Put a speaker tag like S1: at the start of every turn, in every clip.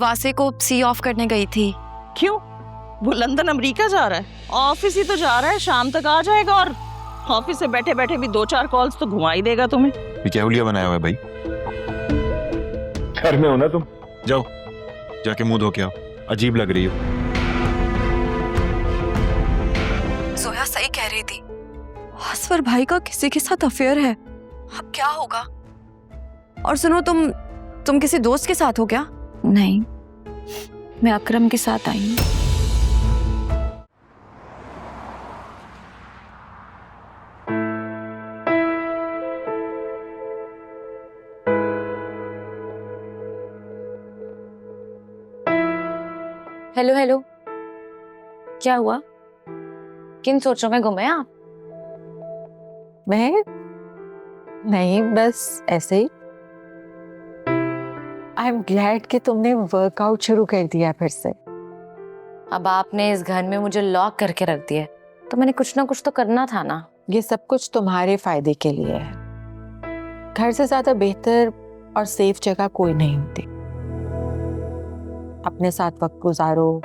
S1: वासे को सी ऑफ करने गई थी।
S2: क्यों? वो लंदन अमेरिका जा रहा है, ऑफिस ही तो जा रहा है, शाम तक आ जाएगा और ऑफिस से बैठे बैठे भी 2-4 कॉल्स तो घुमा ही देगा तुम्हें।
S3: ये क्या हुलिया बनाया हुआ है भाई? घर में हो ना तुम? जाओ जाके मुंह धो के आओ, अजीब लग रही हो।
S1: जोया सही कह रही थी, असफर भाई का किसी के साथ अफेयर है। अब क्या होगा? और सुनो, तुम किसी दोस्त के साथ हो क्या?
S4: नहीं, मैं अकरम के साथ आई हूँ। हेलो हेलो, क्या हुआ? किन सोचों में गुम हैं आप?
S5: मैं नहीं, बस ऐसे ही। आई एम ग्लैड कि तुमने वर्कआउट शुरू कर दिया फिर से।
S4: अब आपने इस घर में मुझे लॉक करके रख दिया, तो मैंने कुछ ना कुछ तो करना था ना।
S5: ये सब कुछ तुम्हारे फायदे के लिए है। घर से ज्यादा बेहतर और सेफ जगह कोई नहीं होती। अपने साथ वक्त गुजारो,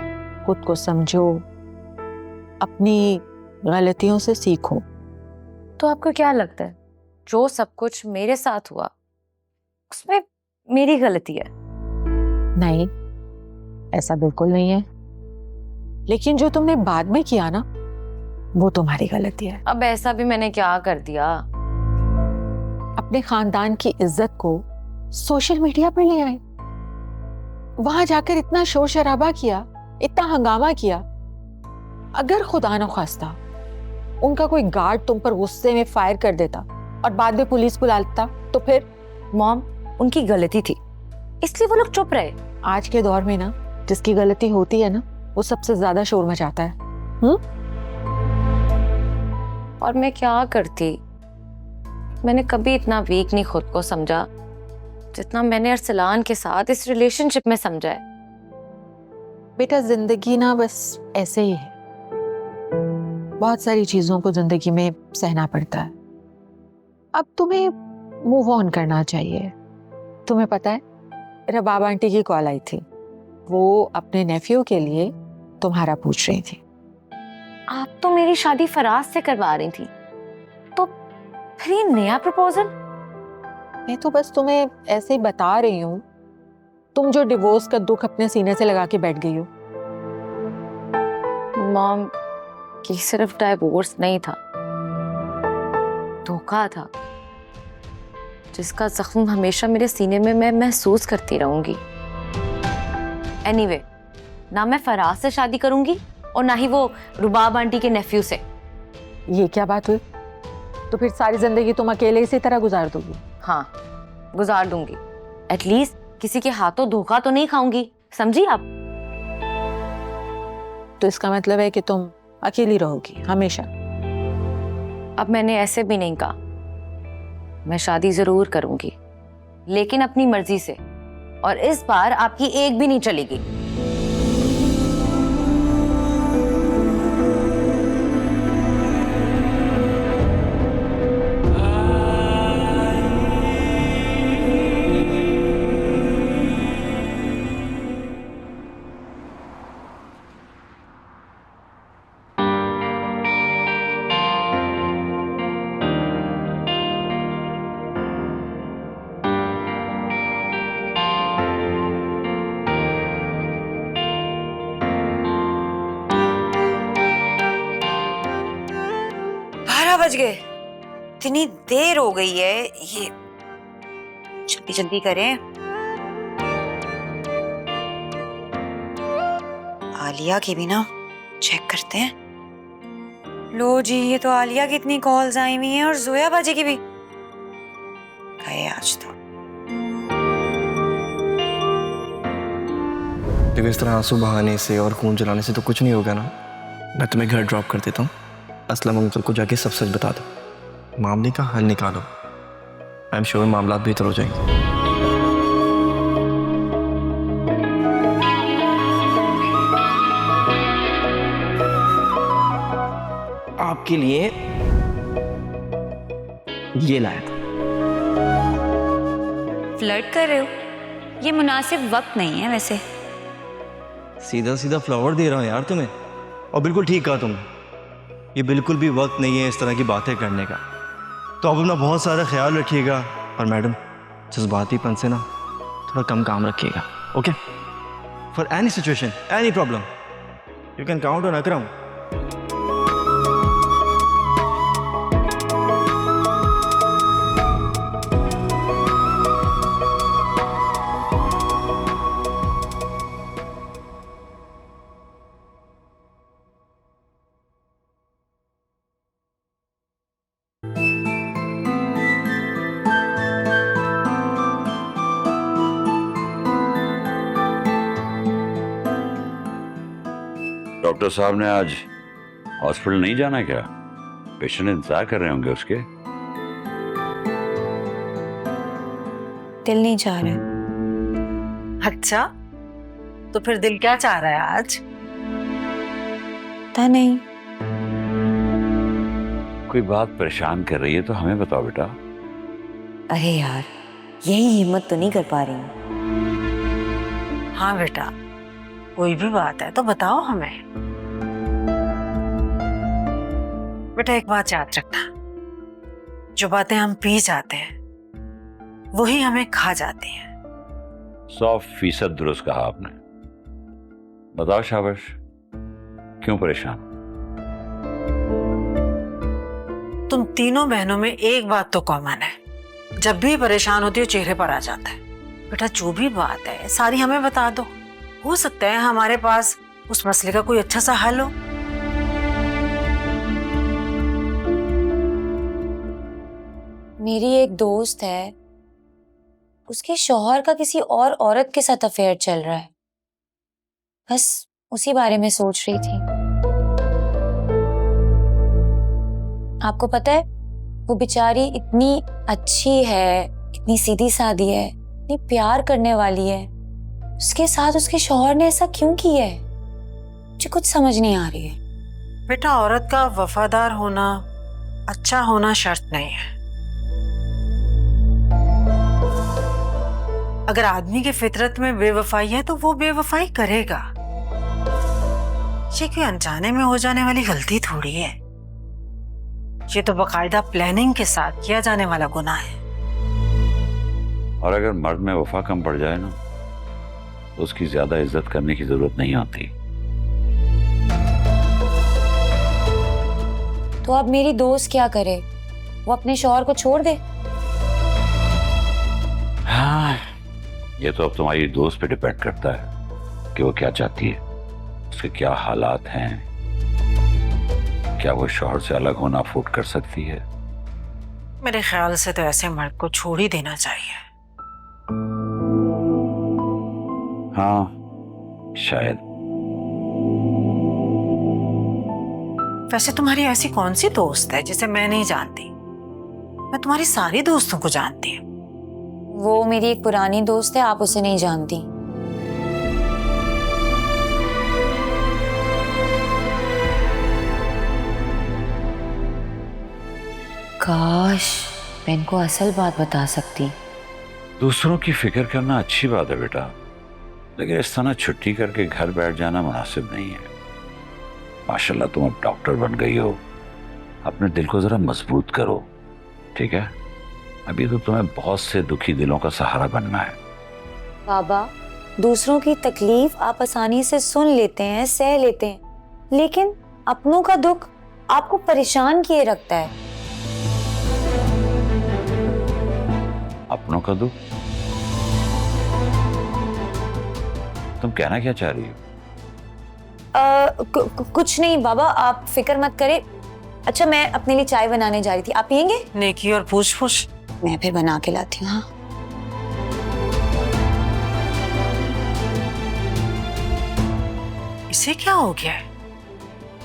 S5: खुद को समझो, अपनी गलतियों से सीखो।
S4: तो आपको क्या लगता है जो सब कुछ मेरे साथ हुआ उसमें मेरी गलती है?
S5: नहीं, ऐसा बिल्कुल नहीं है। लेकिन जो तुमने बाद में किया ना, वो तुम्हारी गलती है।
S4: अब ऐसा भी मैंने क्या कर दिया?
S5: अपने खानदान की इज्जत को सोशल मीडिया पर ले आए, वहां जाकर इतना शोर शराबा किया, इतना हंगामा किया। अगर खुदा न खास्ता उनका कोई गार्ड तुम पर गुस्से में फायर कर देता और बाद में पुलिस बुला लेता, तो फिर?
S4: मॉम, उनकी गलती थी इसलिए वो लोग चुप रहे।
S5: आज के दौर में ना, जिसकी गलती होती है ना, वो सबसे ज्यादा शोर मचाता है।
S4: और मैं क्या करती? मैंने कभी इतना वीक नहीं खुद को समझा जितना मैंने अरसलान के साथ इस रिलेशनशिप में समझा है।
S5: बेटा, जिंदगी ना बस ऐसे ही है। बहुत सारी चीजों को जिंदगी में सहना पड़ता है। अब तुम्हें मूव ऑन करना चाहिए। तुम्हें पता है, रबाब आंटी की कॉल आई थी। वो अपने नेफ्यू के लिए तुम्हारा पूछ रही थी।
S4: आप तो मेरी शादी फराज से करवा रही थी, तो फिर ये नया प्रपोजल?
S5: मैं तो बस तुम्हें ऐसे ही बता रही हूँ। तुम जो डिवोर्स का दुख अपने सीने से लगा के बैठ गई हो।
S4: मॉम, ये सिर्फ डिवोर्स नहीं था, धोखा था जिसका जख्म हमेशा मेरे सीने में मैं महसूस करती रहूंगी। एनीवे, ना मैं फराज से शादी करूंगी और ना ही वो रुबाब आंटी के नेफ्यू से।
S5: ये क्या बात हुई? तो फिर सारी जिंदगी तुम अकेले इसी तरह गुजार दोगी?
S4: हाँ, गुजार दूंगी। एटलीस्ट किसी के हाथों धोखा तो नहीं खाऊंगी, समझी आप?
S5: तो इसका मतलब है कि तुम अकेली रहोगी हमेशा?
S4: अब मैंने ऐसे भी नहीं कहा। मैं शादी जरूर करूंगी, लेकिन अपनी मर्जी से, और इस बार आपकी एक भी नहीं चलेगी।
S6: बज गए, इतनी देर हो गई है। ये जल्दी जल्दी करें। आलिया की भी ना चेक करते हैं। लो जी, ये तो आलिया की इतनी कॉल्स आई हुई हैं और जोया बाजी की भी गए आज तो।
S7: देखो, इस तरह आंसू बहाने से और खून जलाने से तो कुछ नहीं होगा ना। मैं तुम्हें घर ड्रॉप कर देता हूँ। असलम अंकल को जाके सब सच बता दो, मामले का हल निकालो। आई एम श्योर मामला बेहतर हो जाएंगे। आपके लिए ये लाया था।
S6: फ्लर्ट कर रहे हो? ये मुनासिब वक्त नहीं है वैसे।
S7: सीधा सीधा फ्लावर दे रहा हूँ यार तुम्हें। और बिल्कुल ठीक कहा तुमने, ये बिल्कुल भी वक्त नहीं है इस तरह की बातें करने का। तो आप अपना बहुत सारा ख्याल रखिएगा, और मैडम जज्बातीपन से ना थोड़ा कम काम रखिएगा, okay? For any situation, any problem, you can count on Akram.
S8: Doctor साहब ने आज हॉस्पिटल नहीं जाना क्या? पेशेंट इंतजार कर रहे होंगे उसके।
S6: दिल नहीं चाह रहा।
S9: अच्छा, तो फिर दिल क्या चाह रहा है आज?
S6: पता नहीं।
S8: कोई बात परेशान कर रही है तो हमें बताओ बेटा।
S6: अरे यार, यही हिम्मत तो नहीं कर पा रही हूँ।
S9: हाँ बेटा, कोई भी बात है तो बताओ हमें। बेटा एक बात याद रखना, जो बातें हम पी जाते हैं वही हमें खा जाती हैं।
S8: 100% दुरुस्त कहा आपने। बताओ शाबाश, क्यों परेशान?
S9: तुम तीनों बहनों में एक बात तो कॉमन है, जब भी परेशान होती हो चेहरे पर आ जाता है। बेटा जो भी बात है सारी हमें बता दो, हो सकता है हमारे पास उस मसले का कोई अच्छा सा हल हो।
S6: मेरी एक दोस्त है, उसके शौहर का किसी और औरत के साथ अफेयर चल रहा है। बस उसी बारे में सोच रही थी। आपको पता है, वो बेचारी इतनी अच्छी है, इतनी सीधी सादी है, इतनी प्यार करने वाली है, उसके साथ उसके शौहर ने ऐसा क्यों किया है? मुझे कुछ समझ नहीं आ रही है।
S9: बेटा औरत का वफादार होना, अच्छा होना शर्त नहीं है। अगर आदमी की फितरत में बेवफाई है तो वो बेवफाई करेगा। ये कोई अनजाने में हो जाने वाली गलती थोड़ी है, ये तो बाकायदा प्लानिंग के साथ किया जाने वाला गुनाह है।
S8: और अगर मर्द में वफा कम पड़ जाए ना, तो उसकी ज्यादा इज्जत करने की जरूरत नहीं होती।
S6: तो अब मेरी दोस्त क्या करे? वो अपने शौहर को छोड़ दे?
S8: हाँ, ये तो अब तुम्हारी दोस्त पे डिपेंड करता है कि वो क्या चाहती है, उसके क्या हालात हैं, क्या वो शौहर से अलग होना अफोर्ड कर सकती है।
S9: मेरे ख्याल से तो ऐसे मर्द को छोड़ ही देना चाहिए।
S8: हाँ शायद।
S9: वैसे तुम्हारी ऐसी कौन सी दोस्त है जिसे मैं नहीं जानती? मैं तुम्हारी सारी दोस्तों को जानती हूँ।
S6: वो मेरी एक पुरानी दोस्त है, आप उसे नहीं जानती। काश मैं इनको असल बात बता सकती।
S8: दूसरों की फिक्र करना अच्छी बात है बेटा, लेकिन इस तरह छुट्टी करके घर बैठ जाना मुनासिब नहीं है। माशाल्लाह तुम अब डॉक्टर बन गई हो, अपने दिल को जरा मजबूत करो, ठीक है? अभी तो तुम्हें बहुत से दुखी दिलों का सहारा बनना है।
S6: बाबा, दूसरों की तकलीफ आप आसानी से सुन लेते हैं, सह लेते हैं, लेकिन अपनों का दुख आपको परेशान किए रखता है।
S8: अपनों का दुख? तुम कहना क्या चाह रही हो?
S6: कुछ नहीं बाबा, आप फिक्र मत करें। अच्छा, मैं अपने लिए चाय बनाने जा रही थी, आप पियेंगे?
S9: नेकी और पूछ-पूछ।
S6: मैं फिर बना के लाती हूँ। हाँ,
S9: इसे क्या हो गया है?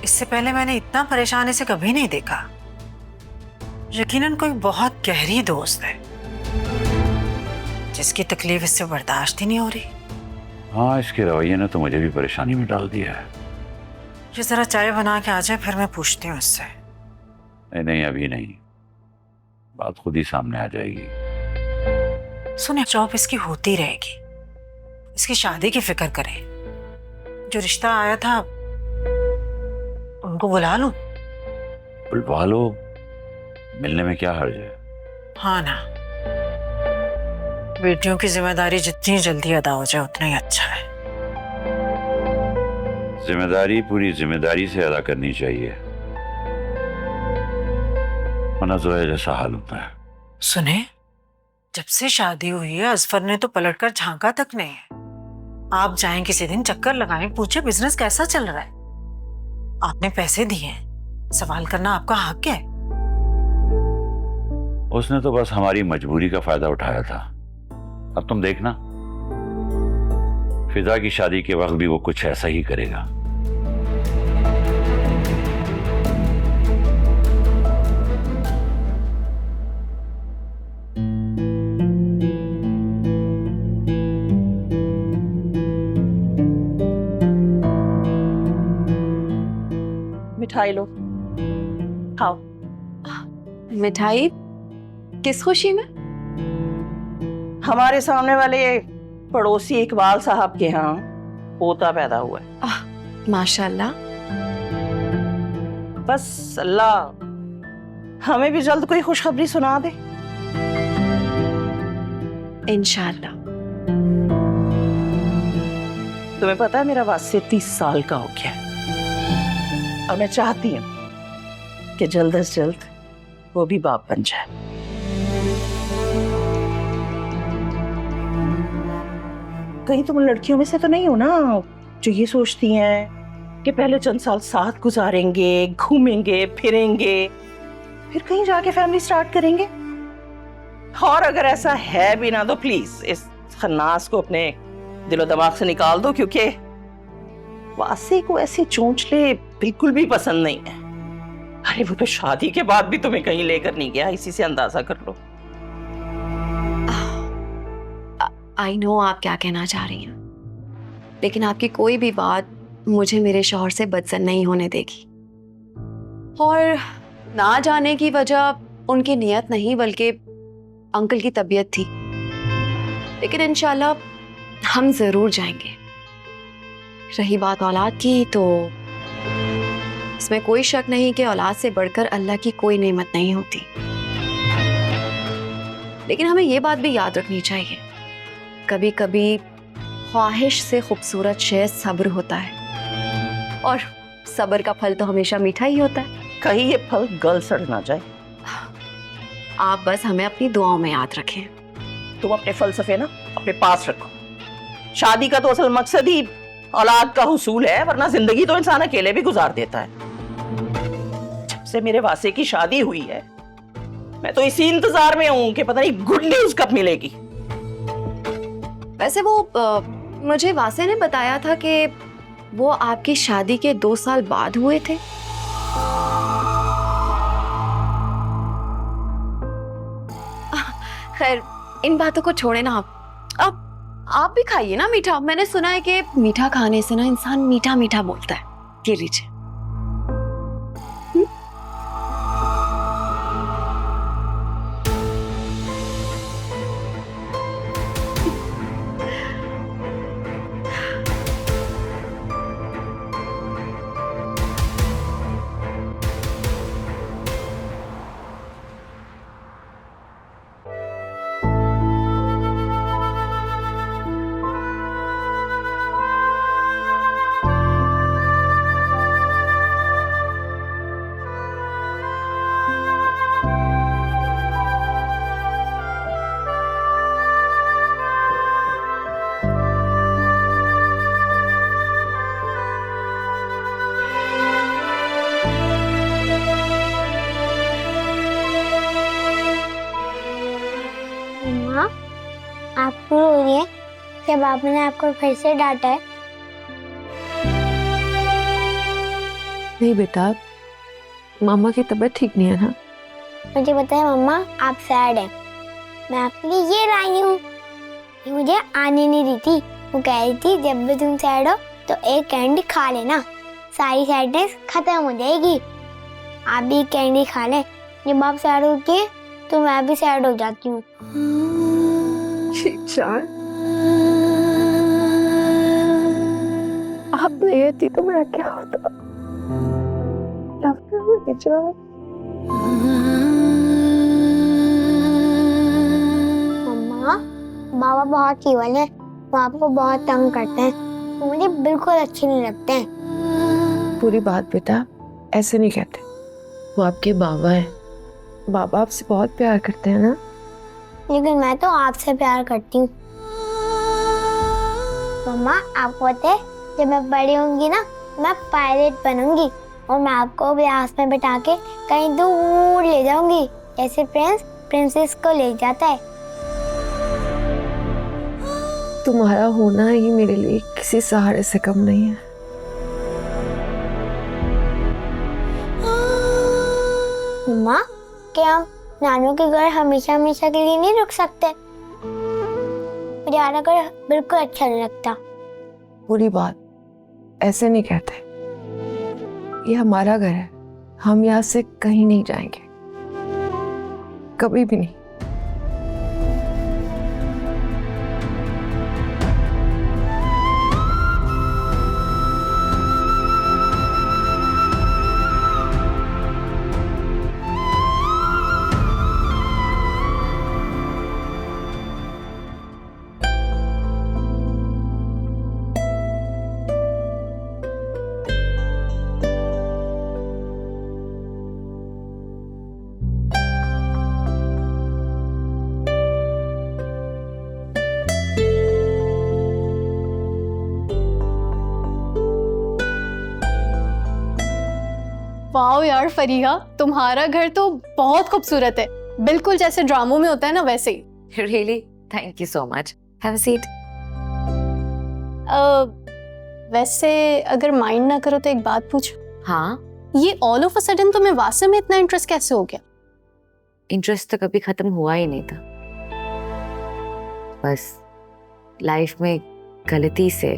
S9: इससे पहले मैंने इतना परेशान इसे कभी नहीं देखा। यकीनन कोई बहुत गहरी दोस्त है जिसकी तकलीफ इससे बर्दाश्त ही नहीं हो रही।
S8: हाँ, इसके रवैये ने तो मुझे भी परेशानी में डाल दिया है।
S9: ये जरा चाय बना के आ जाए, फिर मैं पूछती हूँ इससे।
S8: नहीं नहीं, अभी नहीं, बात खुद ही सामने आ जाएगी।
S9: सुने, जॉब इसकी होती रहेगी, इसकी शादी की फिक्र करें। जो रिश्ता आया था उनको बुला लूं?
S8: बुलवा लो, मिलने में क्या हर्ज है।
S9: हाँ ना, बेटियों की जिम्मेदारी जितनी जल्दी अदा हो जाए उतना ही अच्छा है।
S8: जिम्मेदारी पूरी जिम्मेदारी से अदा करनी चाहिए, वरना जोया जैसा हाल होता है।
S9: सुने, जब से शादी हुई है असफर ने तो पलटकर झांका तक नहीं है। आप जाएं किसी दिन, चक्कर लगाएं, पूछे बिजनेस कैसा चल रहा है। आपने पैसे दिए हैं, सवाल करना आपका हक है।
S8: उसने तो बस हमारी मजबूरी का फायदा उठाया था। अब तुम देखना, फिजा की शादी के वक्त भी वो कुछ ऐसा ही करेगा।
S2: मिठाई लो, खाओ।
S1: मिठाई? किस खुशी में?
S2: हमारे सामने वाले पड़ोसी इकबाल साहब के यहाँ पोता पैदा हुआ है।
S1: माशाल्लाह।
S2: बस अल्लाह हमें भी जल्द कोई खुशखबरी सुना दे।
S1: इंशाल्लाह।
S2: तुम्हें पता है मेरा वास्ते 30 साल का हो गया है और मैं चाहती हूँ कि जल्द से जल्द वो भी बाप बन जाए। कहीं तुम लड़कियों में से तो नहीं हो ना जो ये सोचती हैं कि पहले चंद साल साथ गुजारेंगे, घूमेंगे फिरेंगे, फिर कहीं जाके फैमिली स्टार्ट करेंगे। और अगर ऐसा है भी ना तो प्लीज इस खन्नास को अपने दिलो दिमाग से निकाल दो, क्योंकि वासे को ऐसे चोंचले बिल्कुल भी पसंद नहीं है। अरे वो तो शादी के बाद भी तुम्हें कहीं लेकर नहीं गया, इसी से अंदाजा कर लो।
S1: आई नो आप क्या कहना चाह रही हैं, लेकिन आपकी कोई भी बात मुझे मेरे शौहर से बदसन नहीं होने देगी। और ना जाने की वजह उनकी नियत नहीं बल्कि अंकल की तबीयत थी, लेकिन इंशाल्लाह हम जरूर जाएंगे। रही बात औलाद की, तो इसमें कोई शक नहीं कि औलाद से बढ़कर अल्लाह की कोई नेमत नहीं होती। लेकिन हमें ये बात भी याद रखनी चाहिए, कभी कभी ख्वाहिश से खूबसूरत शय सब्र होता है, और सब्र का फल तो हमेशा मीठा ही होता है।
S2: कहीं ये फल गल सड़ ना जाए।
S1: आप बस हमें अपनी दुआओं में याद रखें।
S2: तुम अपने फलसफे ना अपने पास रखो। शादी का तो असल मकसद ही औलाद का हुसूल है, वरना जिंदगी तो इंसान अकेले भी गुजार देता है। जब से मेरे वासे की शादी हुई है मैं तो इसी इंतजार में हूं कि पता नहीं गुड न्यूज कब मिलेगी।
S1: वैसे वो मुझे वासे ने बताया था कि वो आपकी शादी के 2 साल बाद हुए थे। खैर इन बातों को छोड़े ना अब आप भी खाइए ना मीठा। मैंने सुना है कि मीठा खाने से ना इंसान मीठा मीठा बोलता है। ये लीजिए।
S10: मम्मा, आप क्यों रो रही हैं? क्या बाबा ने आपको फिर से डांटा है?
S5: नहीं बेटा, मामा की तबीयत ठीक नहीं है ना।
S10: मुझे पता है मम्मा, आप सैड हैं। मैं आपके लिए ये लाई हूँ। ये मुझे आने नहीं दी थी। वो कह रही थी जब भी तुम सैड हो तो एक कैंडी खा लेना, सारी सैडनेस खत्म हो जाएगी। आप भी कैंडी खा लें। जब आप सैड होती है तो मैं भी सैड हो जाती हूँ।
S1: आप नहीं रहती तो मेरा क्या होता?
S10: मम्मा, बाबा बहुत ईवल है, वो आपको बहुत तंग करते हैं, वो मुझे बिल्कुल अच्छे नहीं लगते हैं।
S2: पूरी बात बेटा ऐसे नहीं कहते, वो आपके बाबा है, बाबा आपसे बहुत प्यार करते हैं ना।
S10: लेकिन मैं तो आपसे प्यार करती हूँ। मम्मा, आपको पता है जब मैं बड़ी होंगी ना, मैं पायलट बनूंगी और मैं आपको ग्लास में बिठा के कहीं दूर ले जाऊंगी, जैसे प्रिंस प्रिंसेस को ले जाता है।
S1: तुम्हारा होना ही मेरे लिए किसी सहारे से कम नहीं है।
S10: मम्मा, क्या हम नानू के घर हमेशा हमेशा के लिए नहीं रुक सकते? मुझे आना घर बिल्कुल अच्छा नहीं लगता।
S1: पूरी बात ऐसे नहीं कहते, ये हमारा घर है, हम यहाँ से कहीं नहीं जाएंगे, कभी भी नहीं।
S11: वाओ यार फरीहा, तुम्हारा घर तो बहुत खूबसूरत है, बिल्कुल जैसे ड्रामों में होता है ना वैसे ही।
S4: Really, thank you so much. Have a seat.
S11: वैसे अगर माइंड ना करो तो एक बात पूछो।
S4: हाँ,
S11: ये ऑल ऑफ अ सडन तुम्हें वासे में इतना इंटरेस्ट कैसे हो गया?
S4: इंटरेस्ट तो कभी खत्म हुआ ही नहीं था, बस लाइफ में गलती से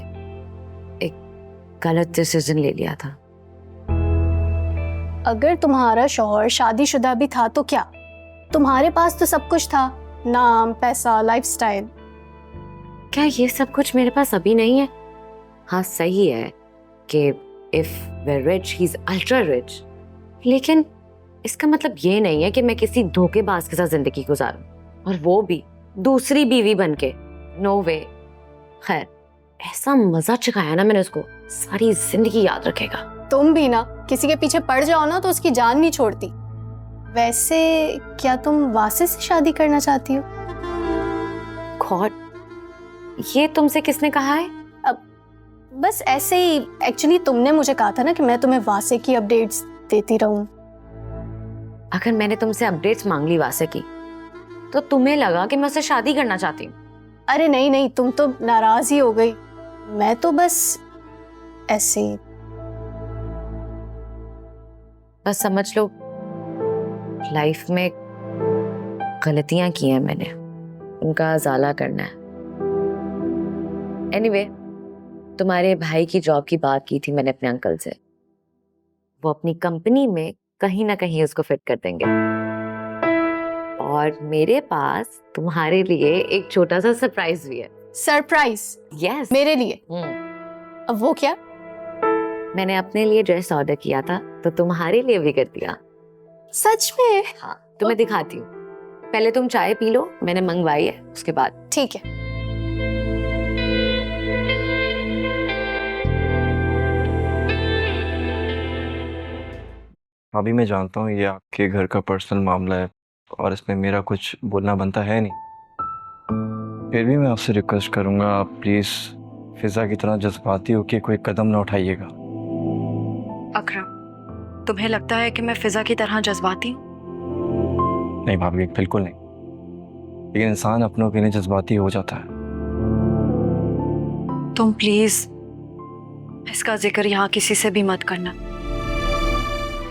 S4: एक गलत डिसीजन ले लिया था।
S11: अगर तुम्हारा शौहर शादीशुदा भी था तो क्या, तुम्हारे पास तो सब कुछ था, नाम, पैसा, लाइफस्टाइल।
S4: क्या ये सब कुछ मेरे पास अभी नहीं है? हाँ सही है कि if way rich he is ultra rich, लेकिन इसका मतलब ये नहीं है कि मैं किसी धोखेबाज के साथ जिंदगी गुजारूं, और वो भी दूसरी बीवी बनके। नो वे। खैर, ऐसा मजा चखाया ना मैंने उसको, सारी जिंदगी याद रखेगा।
S11: तुम भी ना किसी के पीछे पड़ जाओ ना तो उसकी जान नहीं छोड़ती। वैसे क्या तुम वासे से शादी करना चाहती हो?
S4: गॉड, ये तुमसे किसने कहा है?
S11: अब बस ऐसे ही, एक्चुअली तुमने मुझे कहा था ना कि मैं तुम्हें वासे की अपडेट्स देती रहूं।
S4: अगर मैंने तुमसे अपडेट्स मांग ली वासे की, तो तुम्हें लगा कि मैं उससे शादी करना चाहती हूँ।
S11: अरे नहीं नहीं, तुम तो नाराज ही हो गई, मैं तो बस ऐसे ही।
S4: बस समझ लो, लाइफ में गलतियां की हैं मैंने, उनका अजाला करना है। एनीवे, तुम्हारे भाई की जॉब की बात की थी मैंने अपने अंकल से, वो अपनी कंपनी में कहीं ना कहीं उसको फिट कर देंगे। और मेरे पास तुम्हारे लिए एक छोटा सा सरप्राइज भी है।
S11: सरप्राइज?
S4: यस,
S11: मेरे लिए? अब वो क्या?
S4: मैंने अपने लिए ड्रेस ऑर्डर किया था, तो तुम्हारे लिए भी कर दिया।
S11: सच में?
S4: हाँ, तुम्हें दिखाती हूँ, पहले तुम चाय पी लो, मैंने मंगवाई है, उसके बाद।
S11: ठीक है।
S7: अभी मैं जानता हूँ ये आपके घर का पर्सनल मामला है और इसमें मेरा कुछ बोलना बनता है नहीं, फिर भी मैं आपसे रिक्वेस्ट करूँगा, आप प्लीज़ फिजा की तरह जज्बाती होकर कोई कदम ना उठाइएगा।
S1: अकरम, तुम्हें लगता है कि मैं फिजा की तरह जज्बाती हूँ?
S7: नहीं भाभी, बिल्कुल नहीं, लेकिन इंसान अपनों के लिए जज्बाती हो जाता है।
S1: तुम प्लीज इसका जिक्र यहाँ किसी से भी मत करना।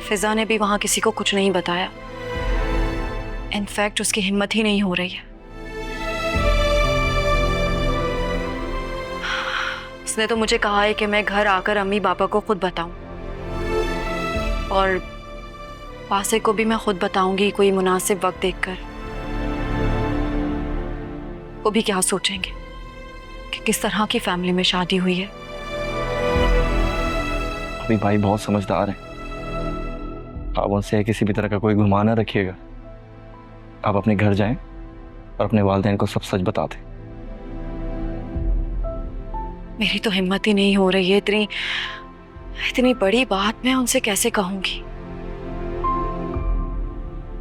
S1: फिजा ने भी वहां किसी को कुछ नहीं बताया, इनफैक्ट उसकी हिम्मत ही नहीं हो रही है। उसने तो मुझे कहा है कि मैं घर आकर अम्मी पापा को खुद बताऊं, और वासे को भी मैं खुद बताऊंगी कोई मुनासिब वक्त देखकर। वो भी क्या सोचेंगे कि किस तरह की फैमिली में शादी हुई है।
S7: अभी भाई बहुत समझदार है, आप उनसे किसी भी तरह का कोई गुमान न रखिएगा। आप अपने घर जाएं और अपने वालिदैन को सब सच बता दें।
S1: मेरी तो हिम्मत ही नहीं हो रही है, इतनी बड़ी बात मैं उनसे कैसे कहूंगी।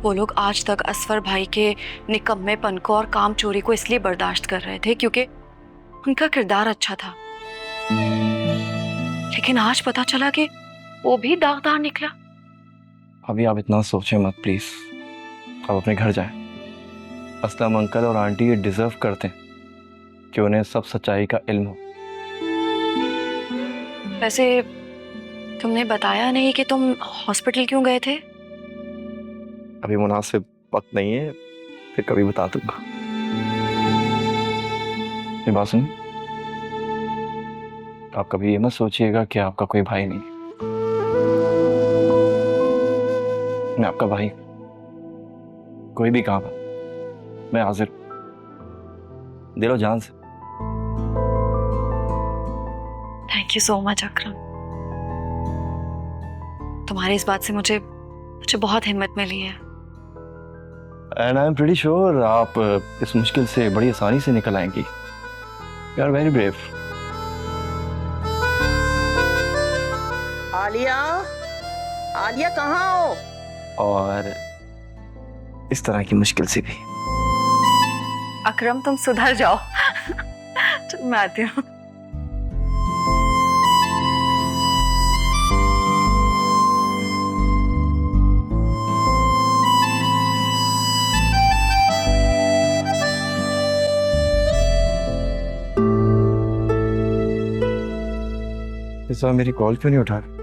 S1: वो लोग आज तक असफर भाई के निकम्मेपन को और काम चोरी को इसलिए बर्दाश्त कर रहे थे क्योंकि उनका किरदार अच्छा था, लेकिन आज पता चला कि वो भी दागदार निकला।
S7: अभी आप इतना सोचें मत प्लीज, आप अपने घर जाएं। असलम अंकल और आंटी ये डिजर्व करते हैं कि उन्हें सब सच्चाई का इल्म हो।
S1: वैसे तुमने बताया नहीं कि तुम हॉस्पिटल क्यों गए थे?
S7: अभी मुनासिब वक्त नहीं है, फिर कभी बता दूंगा। ये बात सुनिए, आप कभी ये मत सोचिएगा कि आपका कोई भाई नहीं। मैं आपका भाई, कोई भी काम है मैं हाजिर, दिलो जान से।
S1: Thank you so much Akram, तुम्हारी इस बात से मुझे बहुत हिम्मत मिली है।
S7: And I am pretty sure आप इस मुश्किल से बड़ी आसानी से निकल आएंगी। You are very brave.
S2: Aliya, Aliya कहाँ हो?
S7: और इस तरह की मुश्किल से भी।
S1: अकरम तुम सुधर जाओ। चल मैं आती हूँ।
S7: इस बार मेरी कॉल क्यों नहीं उठा रहे?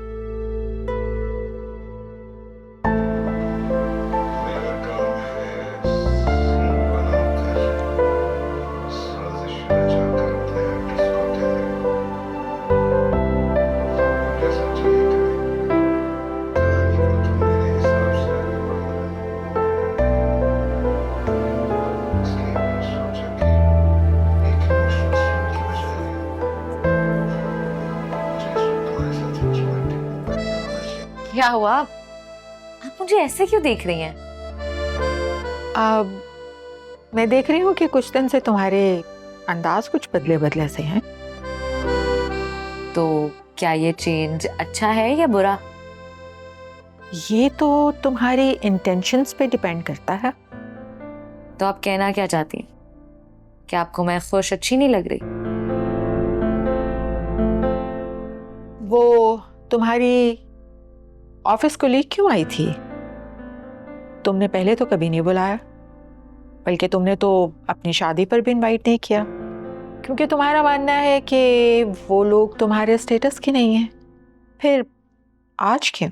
S4: क्या हुआ? आप मुझे ऐसे क्यों देख रही हैं?
S5: अब मैं देख रही हूँ कि कुछ दिन से तुम्हारे अंदाज कुछ बदले बदले से हैं।
S4: तो क्या ये चेंज अच्छा है या बुरा?
S5: ये तो तुम्हारी इंटेंशंस पे डिपेंड करता है।
S4: तो आप कहना क्या चाहती हैं? क्या आपको मैं खुश अच्छी नहीं लग रही?
S5: वो तुम्हारी ऑफिस कोलीग क्यों आई थी? तुमने पहले तो कभी नहीं बुलाया, बल्कि तुमने तो अपनी शादी पर भी इनवाइट नहीं किया, क्योंकि तुम्हारा मानना है कि वो लोग तुम्हारे स्टेटस के नहीं हैं। फिर आज क्यों?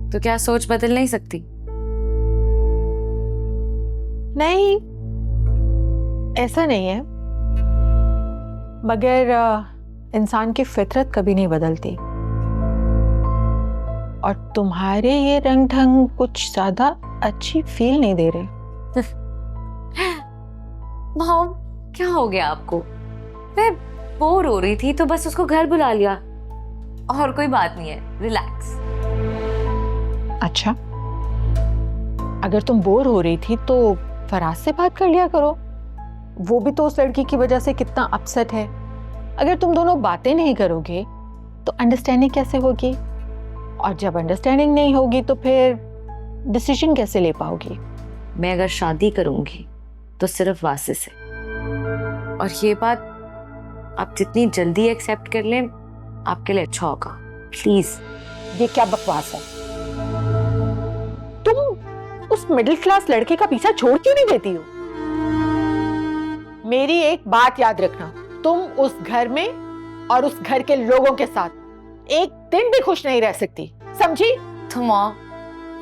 S4: तो क्या सोच बदल नहीं सकती?
S5: नहीं, ऐसा नहीं है, मगर इंसान की फितरत कभी नहीं बदलती। और तुम्हारे ये रंग ढंग कुछ ज्यादा अच्छी फील नहीं दे रहे।
S4: मॉम, क्या हो गया आपको? मैं बोर हो रही थी तो बस उसको घर बुला लिया, और कोई बात नहीं है, रिलैक्स।
S5: अच्छा, अगर तुम बोर हो रही थी तो फराज से बात कर लिया करो। वो भी तो उस लड़की की वजह से कितना अपसेट है। अगर तुम दोनों बातें नहीं करोगे तो अंडरस्टैंडिंग कैसे होगी? और जब अंडरस्टैंडिंग नहीं होगी तो फिर डिसीजन कैसे ले पाओगी?
S4: मैं अगर शादी करूंगी तो सिर्फ वासिस से, और ये बात आप जितनी जल्दी एक्सेप्ट कर लें आपके लिए अच्छा होगा। प्लीज।
S5: ये क्या बकवास है? तुम उस मिडिल क्लास लड़के का पीछा छोड़ क्यों नहीं देती हो? मेरी एक बात याद रखना, तुम उस घर में और उस घर के लोगों के साथ एक दिन भी खुश नहीं रह सकती, समझी?
S4: तो माँ,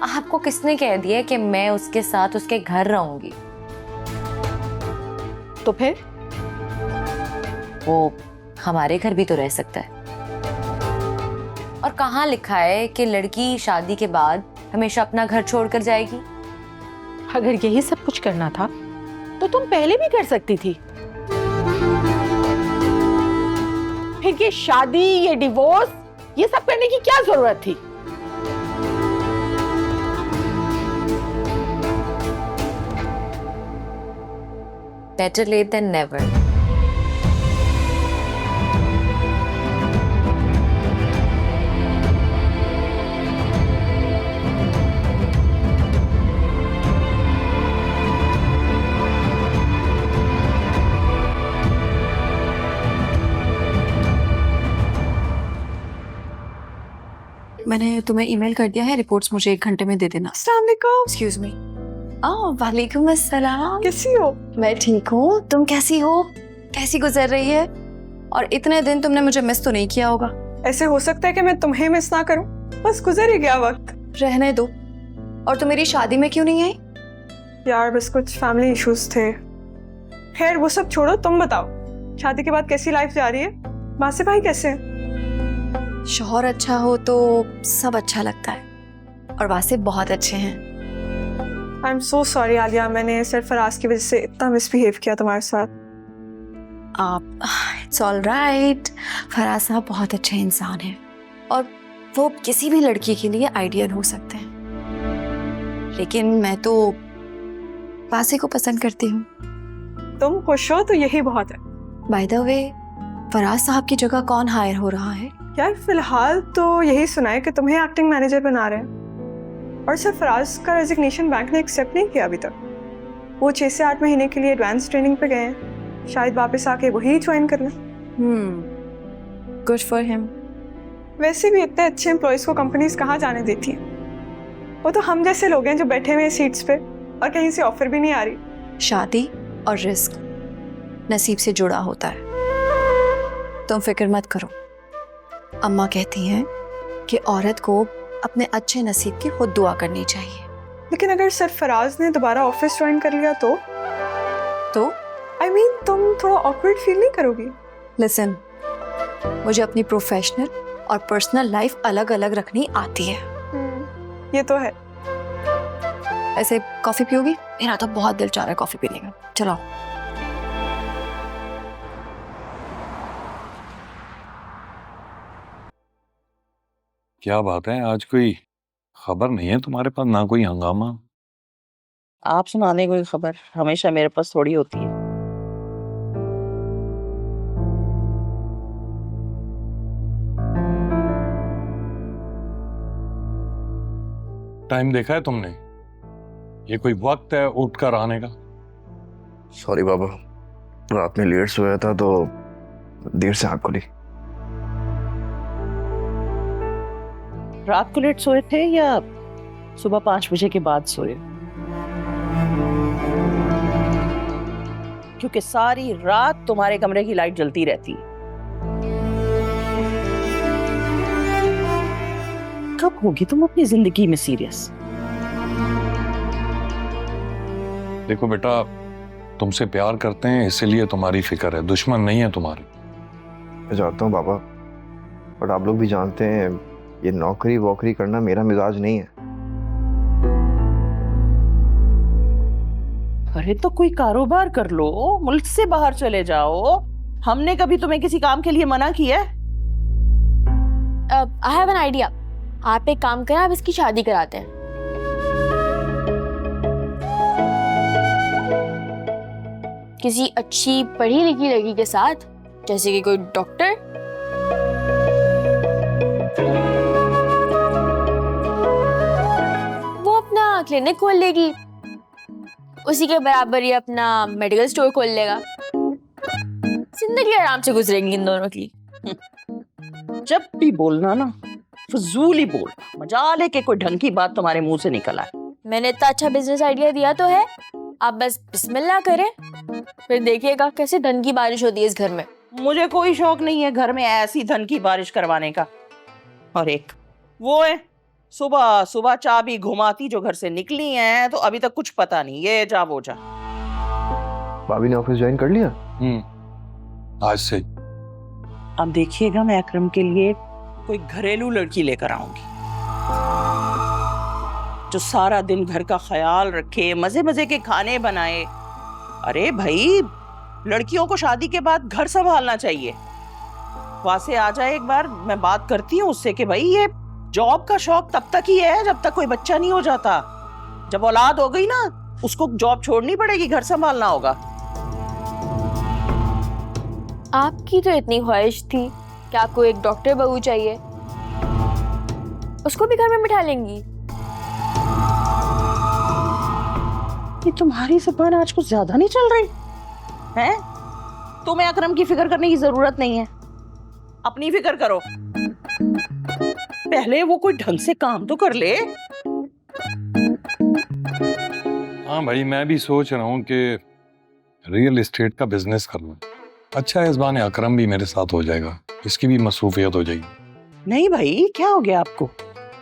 S4: आपको किसने कह दिया कि मैं उसके साथ उसके घर रहूंगी?
S5: तो फिर
S4: वो हमारे घर भी तो रह सकता है। और कहाँ लिखा है कि लड़की शादी के बाद हमेशा अपना घर छोड़कर जाएगी?
S5: अगर यही सब कुछ करना था तो तुम पहले भी कर सकती थी।
S2: फिर ये शादी, ये डिवोर्स, ये सब करने की क्या जरूरत थी?
S4: Better late than never.
S1: मैंने तुम्हें ईमेल कर दिया है, रिपोर्ट्स मुझे 1 घंटे में दे देना।
S9: अस्सलाम वालेकुम।
S1: Excuse me. वालेकुम अस्सलाम।
S9: कैसी हो?
S1: मैं ठीक हूँ, तुम कैसी हो? कैसी गुजर रही है? और इतने दिन तुमने मुझे मिस तो नहीं किया होगा।
S9: ऐसे हो सकता है कि मैं तुम्हें मिस ना करूं, बस गुजर ही गया वक्त।
S1: रहने दो। और तुम मेरी शादी में क्यों नहीं आई?
S9: यार बस कुछ फैमिली इश्यूज थे। खैर वो सब छोड़ो, तुम बताओ शादी के बाद कैसी लाइफ जा रही है? मासी भाई कैसे हैं?
S1: शौहर अच्छा हो तो सब अच्छा लगता है, और वासिफ बहुत अच्छे हैं।
S9: I am so sorry Alia, मैंने सिर्फ फराज की वजह से इतना मिसबिहेव किया तुम्हारे साथ।
S1: It's all right. फराज साहब बहुत अच्छे इंसान हैं, और वो किसी भी लड़की के लिए आइडियल हो सकते हैं, लेकिन मैं तो वासी को पसंद करती हूँ।
S9: तुम खुश हो तो यही बहुत है।
S1: बाय द वे, फराज साहब की जगह कौन हायर हो रहा है?
S9: यार फिलहाल तो यही सुना है कि तुम्हें एक्टिंग मैनेजर बना रहे हैं, और सिर्फ फराज का रेजिग्नेशन बैंक ने एक्सेप्ट नहीं किया अभी तक। वो 6 से 8 महीने के लिए एडवांस ट्रेनिंग पे गए हैं, शायद वापस आके वही ज्वाइन करना।
S1: Good for him.
S9: वैसे भी इतने अच्छे एम्प्लॉयज को कंपनीज कहाँ जाने देती हैं? वो तो हम जैसे लोग हैं जो बैठे हुए हैं सीट्स पे और कहीं से ऑफर भी नहीं आ रही।
S1: शादी और रिस्क नसीब से जुड़ा होता है, तुम फिक्र मत करो। अम्मा कहती हैं कि औरत को अपने अच्छे नसीब की खुद दुआ करनी चाहिए।
S9: लेकिन अगर सर फराज ने दोबारा ऑफिस ज्वाइन कर लिया तो आई मीन तुम थोड़ा ऑकवर्ड फील नहीं करोगी?
S1: लिसन, मुझे अपनी प्रोफेशनल और पर्सनल लाइफ अलग अलग रखनी आती है।
S9: ये तो है।
S1: ऐसे कॉफी पियोगी? मेरा तो बहुत दिल चाह रहा है कॉफी पीने का। चलो।
S8: क्या बात है, आज कोई खबर नहीं है तुम्हारे पास, ना कोई हंगामा?
S2: आप सुनाने कोई खबर हमेशा मेरे पास थोड़ी होती है।
S8: टाइम देखा है तुमने? ये कोई वक्त है उठकर आने का?
S7: सॉरी बाबा, रात में लेट सोया था तो देर से आँख खुली।
S2: रात को लेट सोए थे या सुबह 5 बजे के बाद सोए? क्योंकि सारी रात तुम्हारे कमरे की लाइट जलती रहती है। कब होगी तुम अपनी जिंदगी में सीरियस?
S8: देखो बेटा, तुमसे प्यार करते हैं इसीलिए तुम्हारी फिक्र है, दुश्मन नहीं है तुम्हारे।
S7: मैं जानता हूँ बाबा, बट आप लोग भी जानते हैं ये नौकरी वोकरी करना मेरा मिजाज नहीं है।
S2: अरे तो कोई कारोबार कर लो, मुल्क से बाहर चले जाओ। हमने कभी तुम्हें किसी काम के लिए मना किया है?
S10: I have an idea. आप एक काम करें, आप इसकी शादी कराते हैं। किसी अच्छी पढ़ी लिखी लड़की के साथ, जैसे कि कोई डॉक्टर। वो अपना क्लिनिक खोल लेगी, उसी के बराबर ही अपना मेडिकल स्टोर खोल लेगा। जिंदगी आराम से गुजरेंगी इन दोनों की।
S2: जब भी बोलना ना फजूल ही बोल, मजाल है कि कोई ढंग की बात तुम्हारे मुंह से निकल आए।
S10: मैंने इतना अच्छा बिजनेस आइडिया दिया तो है, आप बस बिस्मिल्लाह करें, फिर देखिएगा कैसे धन की बारिश होती है इस घर में।
S2: मुझे कोई शौक नहीं है घर में ऐसी धन की बारिश करवाने का। और एक वो है सुबह सुबह चाबी घुमाती जो घर से निकली हैं, तो अभी तक कुछ पता नहीं, ये जा वो जा।
S7: भाभी ने ऑफिस ज्वाइन कर लिया?
S8: आज से।
S2: अब देखिएगा, मैं अकरम के लिए कोई घरेलू लड़की लेकर आऊंगी जो सारा दिन घर का ख्याल रखे, मजे मजे के खाने बनाए। अरे भाई, लड़कियों को शादी के बाद घर संभालना चाहिए, वहां से आ जाए एक बार, मैं बात करती हूँ उससे कि भाई ये जॉब का शौक तब तक ही है जब तक कोई बच्चा नहीं हो जाता। जब औलाद हो गई ना, उसको जॉब छोड़नी पड़ेगी, घर संभालना होगा।
S6: आपकी तो इतनी ख्वाहिश थी कि आपको एक डॉक्टर बहू चाहिए, उसको भी घर में बिठा लेंगी।
S2: ये तुम्हारी जुबान आज कुछ ज्यादा नहीं चल रही है? तुम्हें अकरम की फिक्र करने की जरूरत नहीं है, अपनी फिक्र करो। पहले वो कोई ढंग से काम तो कर ले।
S12: हाँ भाई, मैं भी सोच रहा हूँ कि रियल एस्टेट का बिजनेस कर लूँ। अच्छा है, इस बहाने अकरम भी मेरे साथ हो जाएगा, इसकी भी मसरूफियत हो जाएगी।
S2: नहीं भाई, क्या हो गया आपको?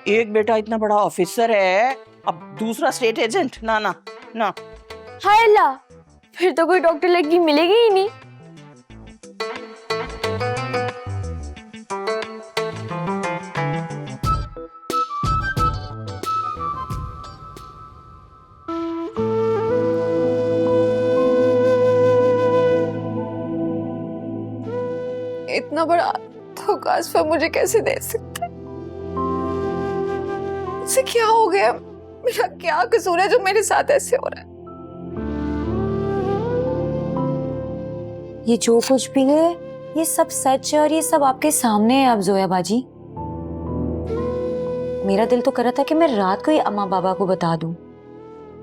S2: एक बेटा इतना बड़ा ऑफिसर है, अब दूसरा स्टेट एजेंट। ना ना ना।
S6: हाय अल्लाह, फिर तो कोई डॉक्टर लड़की मिलेगी ही नहीं।
S11: इतना बड़ा धोखा आसफा मुझे कैसे दे सकता है? मुझसे क्या हो गया? मेरा क्या कसूर है जो मेरे साथ ऐसे हो रहा है?
S6: ये जो कुछ भी है ये सब सच है और ये सब आपके सामने है। अब जोया बाजी, मेरा दिल तो कर रहा था कि मैं रात को ही अम्मा बाबा को बता दूं,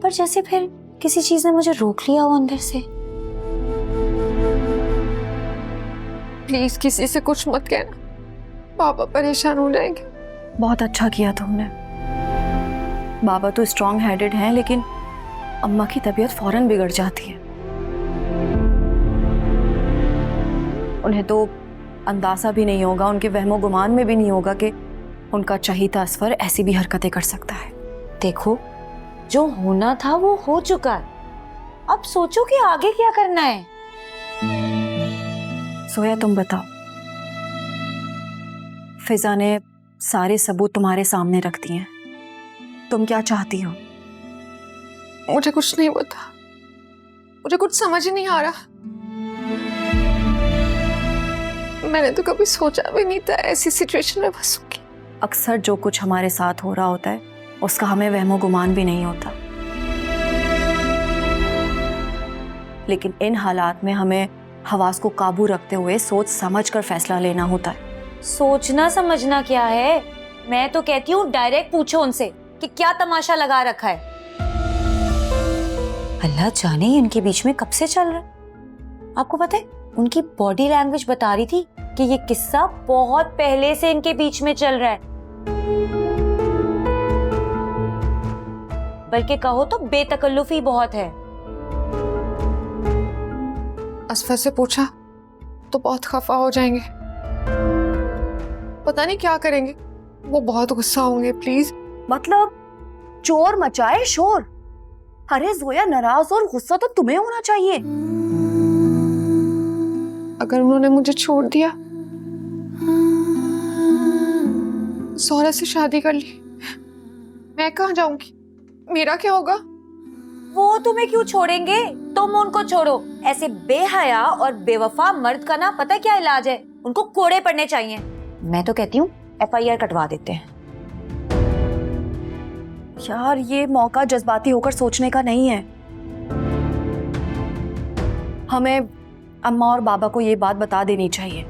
S6: पर जैसे फिर किसी चीज ने मुझे रोक लिया हो अंदर से।
S11: प्लीज किसी से कुछ मत कहना, पापा परेशान हो जाएंगे।
S1: बहुत अच्छा किया तुमने। बाबा तो स्ट्रॉन्ग हेडेड हैं, लेकिन अम्मा की तबीयत फौरन बिगड़ जाती है। उन्हें तो अंदाजा भी नहीं होगा, उनके वहमो गुमान में भी नहीं होगा कि उनका चहीता असफर ऐसी भी हरकतें कर सकता है।
S6: देखो, जो होना था वो हो चुका है, अब सोचो कि आगे क्या करना है।
S1: सोया, तुम बताओ। फिजा ने सारे सबूत तुम्हारे सामने रख दिए हैं, तुम क्या चाहती हो?
S11: मुझे कुछ नहीं पता, मुझे कुछ समझ ही नहीं आ रहा। मैंने तो कभी सोचा भी नहीं था ऐसी सिचुएशन में फंसूंगी।
S1: अक्सर जो कुछ हमारे साथ हो रहा होता है उसका हमें वहमो गुमान भी नहीं होता, लेकिन इन हालात में हमें हवास को काबू रखते हुए सोच समझ कर फैसला लेना होता है।
S6: सोचना समझना क्या है? मैं तो कहती हूँ डायरेक्ट पूछो उनसे कि क्या तमाशा लगा रखा है। अल्लाह जाने इनके बीच में कब से चल रहा है। आपको पता है, उनकी बॉडी लैंग्वेज बता रही थी कि ये किस्सा बहुत पहले से इनके बीच में चल रहा है, बल्कि कहो तो बेतकल्लुफी बहुत है।
S11: असफर से पूछा तो बहुत खफा हो जाएंगे, पता नहीं क्या करेंगे, वो बहुत गुस्सा होंगे। प्लीज।
S1: मतलब चोर मचाए शोर। अरे जोया, नाराज और गुस्सा तो तुम्हें होना चाहिए।
S11: अगर उन्होंने मुझे छोड़ दिया, सौरा से शादी कर ली, मैं कहाँ जाऊंगी? मेरा क्या होगा?
S6: वो तुम्हें क्यों छोड़ेंगे? तुम उनको छोड़ो। ऐसे बेहया और बेवफा मर्द का ना पता क्या इलाज है? उनको कोड़े पड़ने चाहिए। मैं तो कहती हूँ FIR कटवा देते हैं।
S1: यार, ये मौका जज्बाती होकर सोचने का नहीं है। हमें अम्मा और बाबा को ये बात बता देनी चाहिए,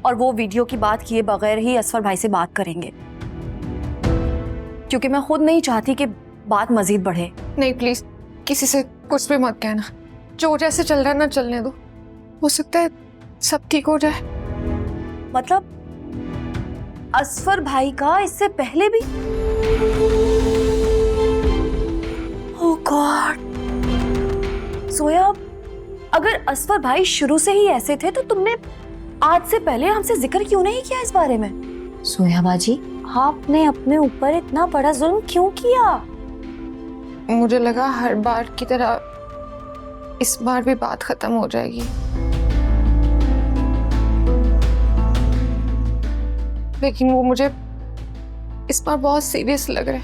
S1: और वो वीडियो की बात किए बगैर ही असफर भाई से बात करेंगे, क्योंकि मैं खुद नहीं चाहती कि बात मजीद बढ़े।
S11: नहीं प्लीज, किसी से कुछ भी मत कहना। जो जैसे चल रहा है ना चलने दो, हो सकता है सब ठीक हो जाए।
S1: मतलब असफर भाई का इससे पहले भी? ओह गॉड। सोया, अगर असफर भाई शुरू से ही ऐसे थे तो तुमने आज से पहले हमसे जिक्र क्यों नहीं किया इस बारे में?
S6: सोया बाजी, आपने अपने ऊपर इतना बड़ा जुल्म क्यों किया?
S11: मुझे लगा हर बार की तरह इस बार भी बात खत्म हो जाएगी, लेकिन वो मुझे इस बार बहुत सीरियस लग रहा है।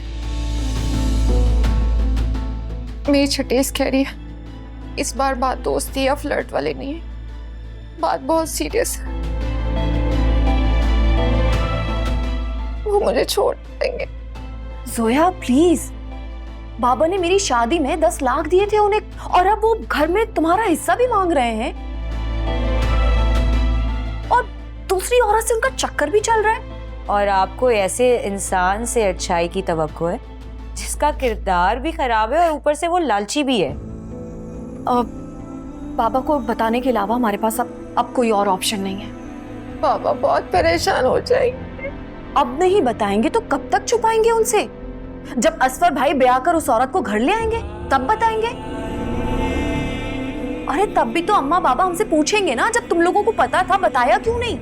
S11: मेरी छठेस कह रही है इस बार बात दोस्ती या फ्लर्ट वाली नहीं है, बात बहुत सीरियस है, वो मुझे छोड़ देंगे।
S1: जोया प्लीज, बाबा ने मेरी शादी में 10 लाख दिए थे उन्हें, और अब वो घर में तुम्हारा हिस्सा भी मांग रहे हैं, और दूसरी औरत से उनका चक्कर भी चल रहा है।
S6: और आपको ऐसे इंसान से अच्छाई की तवक्को है जिसका किरदार भी खराब है और ऊपर से वो लालची भी है।
S1: बाबा को बताने के अलावा हमारे पास अब कोई और ऑप्शन नहीं है।
S11: बाबा बहुत परेशान हो जाएंगे।
S1: अब नहीं बताएंगे तो कब तक छुपाएंगे उनसे? जब असफर भाई ब्याह कर उस औरत को घर ले आएंगे तब बताएंगे। अरे तब भी तो अम्मा बाबा हमसे पूछेंगे ना, जब तुम लोगों को पता था बताया क्यों नहीं?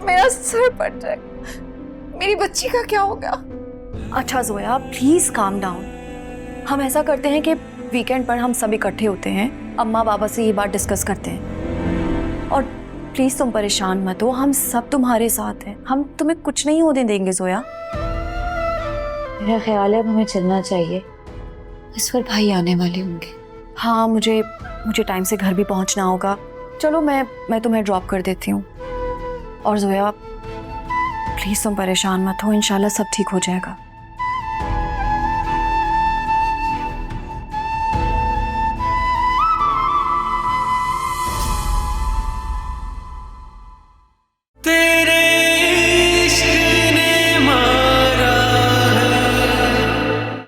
S11: मेरा सर फट जाएगा, मेरी बच्ची का क्या होगा?
S1: अच्छा जोया प्लीज काम डाउन। हम ऐसा करते हैं कि वीकेंड पर हम सब इकट्ठे होते हैं, अम्मा बाबा से ये बात डिस्कस करते हैं, और प्लीज तुम परेशान मत हो, हम सब तुम्हारे साथ हैं, हम तुम्हें कुछ नहीं होने देंगे जोया।
S6: मेरा ख्याल है अब हमें चलना चाहिए, इस पर भाई आने वाले होंगे।
S1: हाँ मुझे टाइम से घर भी पहुंचना होगा। चलो मैं तुम्हें ड्रॉप कर देती हूँ। और जोया प्लीज तुम परेशान मत हो, इंशाल्लाह सब ठीक हो जाएगा।